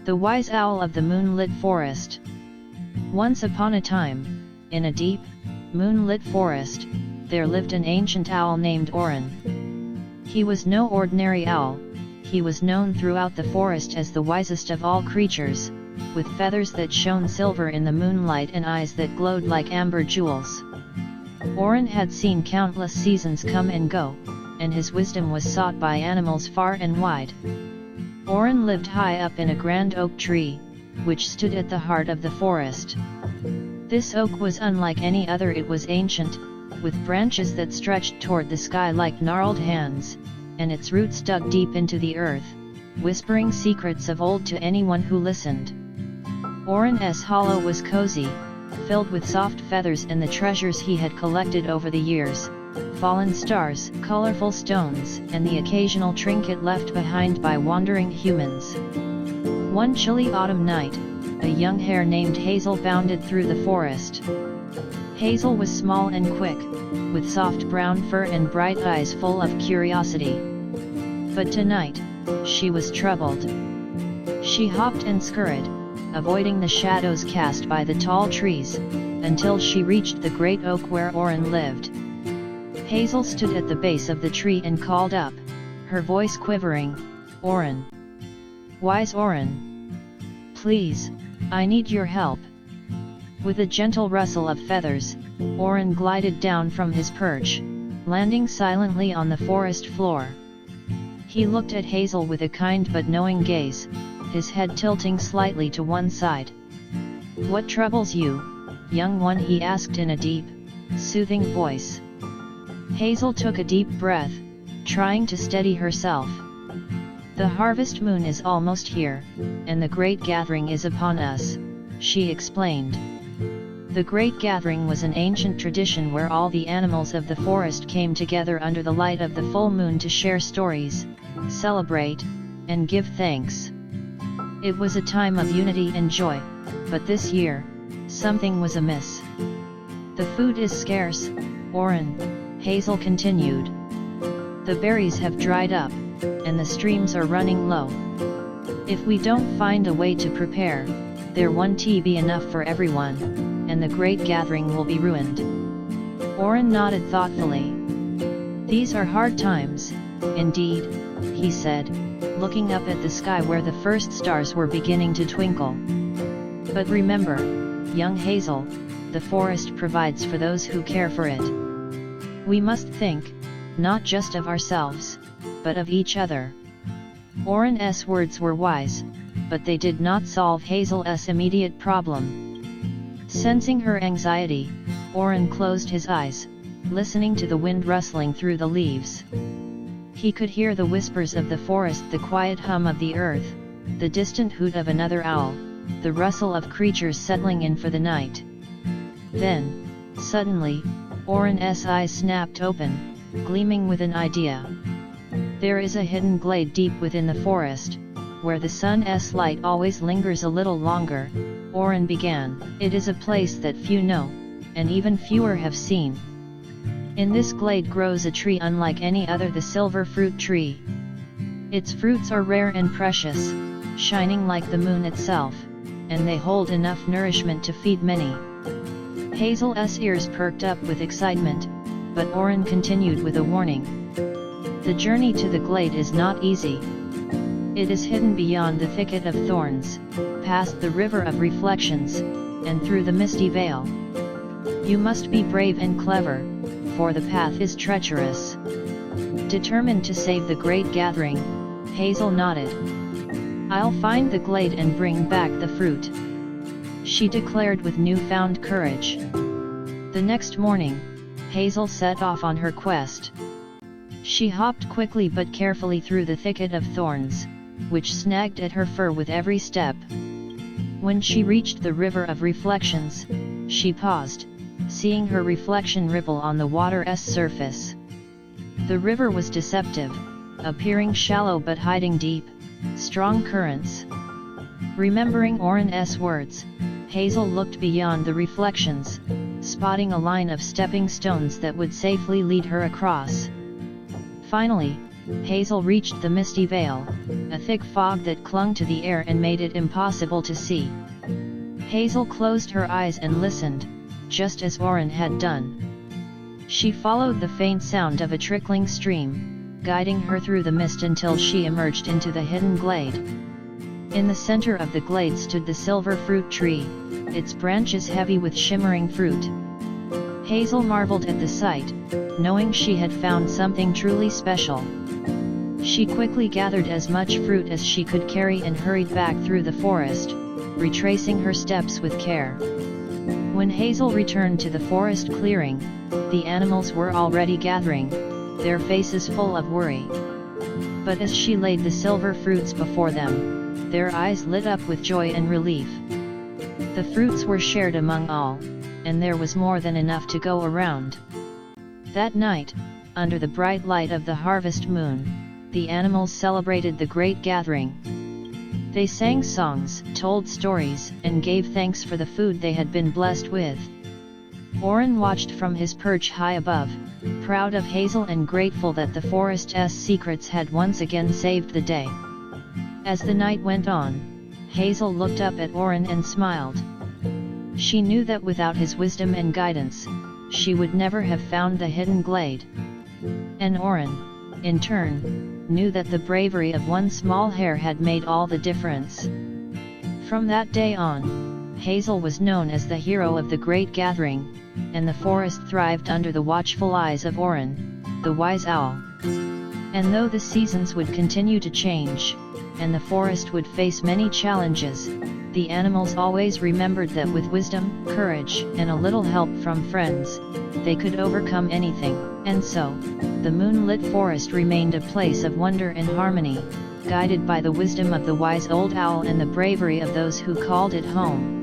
The Wise Owl of the Moonlit Forest. Once upon a time, in a deep, moonlit forest, there lived an ancient owl named Orin. He was no ordinary owl, he was known throughout the forest as the wisest of all creatures, with feathers that shone silver in the moonlight and eyes that glowed like amber jewels. Orin had seen countless seasons come and go, and his wisdom was sought by animals far and wide. Orin lived high up in a grand oak tree, which stood at the heart of the forest. This oak was unlike any other. It was ancient, with branches that stretched toward the sky like gnarled hands, and its roots dug deep into the earth, whispering secrets of old to anyone who listened. Orin's hollow was cozy, filled with soft feathers and the treasures he had collected over the years, fallen stars, colorful stones, and the occasional trinket left behind by wandering humans. One chilly autumn night, a young hare named Hazel bounded through the forest. Hazel was small and quick, with soft brown fur and bright eyes full of curiosity. But tonight, she was troubled. She hopped and scurried, avoiding the shadows cast by the tall trees, until she reached the great oak where Orin lived. Hazel stood at the base of the tree and called up, her voice quivering, "Orin! Wise Orin! Please, I need your help." With a gentle rustle of feathers, Orin glided down from his perch, landing silently on the forest floor. He looked at Hazel with a kind but knowing gaze, his head tilting slightly to one side. "What troubles you, young one?" he asked in a deep, soothing voice. Hazel took a deep breath, trying to steady herself. "The harvest moon is almost here, and the great gathering is upon us," she explained. The great gathering was an ancient tradition where all the animals of the forest came together under the light of the full moon to share stories, celebrate, and give thanks. It was a time of unity and joy, but this year, something was amiss. "The food is scarce, Orin," Hazel continued. "The berries have dried up, and the streams are running low. If we don't find a way to prepare, there won't be enough for everyone, and the great gathering will be ruined." Orin nodded thoughtfully. "These are hard times, indeed," he said, looking up at the sky where the first stars were beginning to twinkle. "But remember, young Hazel, the forest provides for those who care for it. We must think, not just of ourselves, but of each other." Orin's words were wise, but they did not solve Hazel's immediate problem. Sensing her anxiety, Orin closed his eyes, listening to the wind rustling through the leaves. He could hear the whispers of the forest, the quiet hum of the earth, the distant hoot of another owl, the rustle of creatures settling in for the night. Then, suddenly, Orin's eyes snapped open, gleaming with an idea. "There is a hidden glade deep within the forest, where the sun's light always lingers a little longer," Orin began. "It is a place that few know, and even fewer have seen. In this glade grows a tree unlike any other, the silver fruit tree. Its fruits are rare and precious, shining like the moon itself, and they hold enough nourishment to feed many." Hazel's ears perked up with excitement, but Orin continued with a warning. "The journey to the glade is not easy. It is hidden beyond the thicket of thorns, past the river of reflections, and through the misty veil. You must be brave and clever, for the path is treacherous." Determined to save the great gathering, Hazel nodded. "I'll find the glade and bring back the fruit," she declared with newfound courage. The next morning, Hazel set off on her quest. She hopped quickly but carefully through the thicket of thorns, which snagged at her fur with every step. When she reached the river of reflections, she paused, seeing her reflection ripple on the water's surface. The river was deceptive, appearing shallow but hiding deep, strong currents. Remembering Orin's words, Hazel looked beyond the reflections, spotting a line of stepping stones that would safely lead her across. Finally, Hazel reached the misty veil, a thick fog that clung to the air and made it impossible to see. Hazel closed her eyes and listened, just as Orin had done. She followed the faint sound of a trickling stream, guiding her through the mist until she emerged into the hidden glade. In the center of the glade stood the silver fruit tree, its branches heavy with shimmering fruit. Hazel marveled at the sight, knowing she had found something truly special. She quickly gathered as much fruit as she could carry and hurried back through the forest, retracing her steps with care. When Hazel returned to the forest clearing, the animals were already gathering, their faces full of worry. But as she laid the silver fruits before them, their eyes lit up with joy and relief. The fruits were shared among all, and there was more than enough to go around. That night, under the bright light of the harvest moon, the animals celebrated the great gathering. They sang songs, told stories, and gave thanks for the food they had been blessed with. Orin watched from his perch high above, proud of Hazel and grateful that the forest's secrets had once again saved the day. As the night went on, Hazel looked up at Orin and smiled. She knew that without his wisdom and guidance, she would never have found the hidden glade. And Orin, in turn, knew that the bravery of one small hare had made all the difference. From that day on, Hazel was known as the hero of the great gathering, and the forest thrived under the watchful eyes of Orin, the wise owl. And though the seasons would continue to change, and the forest would face many challenges, the animals always remembered that with wisdom, courage, and a little help from friends, they could overcome anything. And so, the moonlit forest remained a place of wonder and harmony, guided by the wisdom of the wise old owl and the bravery of those who called it home.